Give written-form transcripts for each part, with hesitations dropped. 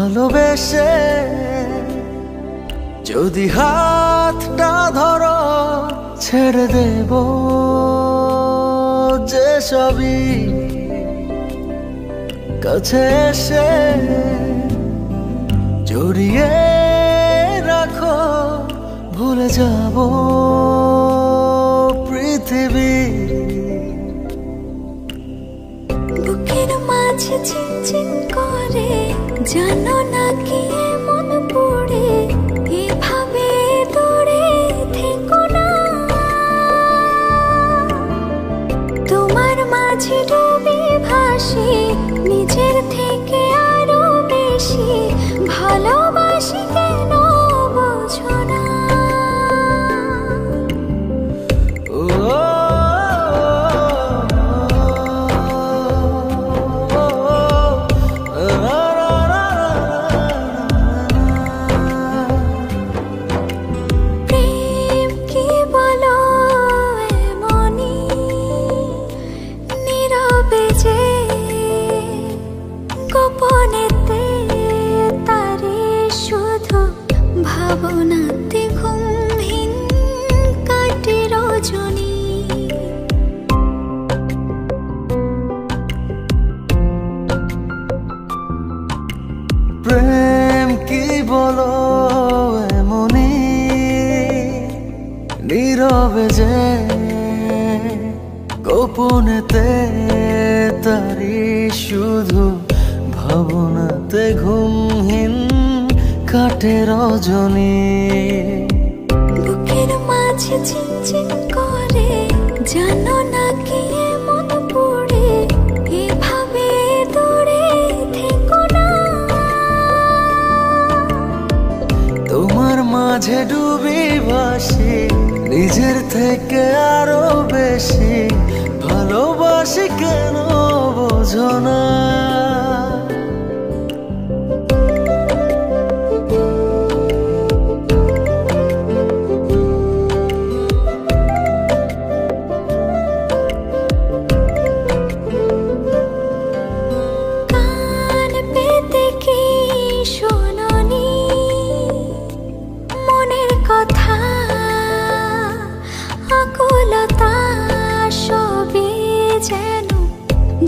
ভালোবেসে যদি হাতটা ধরো ছেড়ে দেব যে সবই, কাছে এসে জড়িয়ে রাখো ভুলে যাব পৃথিবী। বুকের মাঝে চিনচিন করে জানো না কি মন পড়ে, এভাবে দূরে থেকো না। তোমার মাঝে ডুবে ভাসি নিজের থেকে আরো বেশি, ভালোবাসি কেন বোঝো না। প্রেম কি বলো এমনই নীরবে যে গোপনেতে তারে শুধু ভাবনাতে ঘুমহীন কাটে রজনী। প্রেম কি বলো এমনই নীরবে যে গোপনেতে তারি শুধু ভাবনাতে ঘুমহীন কাটে রজনী। বুকের মাঝে চিনচিন করে জানো না কি মন পড়ে, এভাবে দূরে থেকো না। তোমার মাঝে ডুবি ভাসি নিজের থেকে আরো বেশি, ভালোবাসি কেন বোঝো না। কান পেতে কি শোনোনি মনের কথা, আকুলতা সবে যেন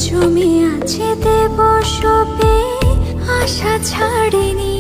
জমে আছে দেব সবে, আশা ছাড়েনি।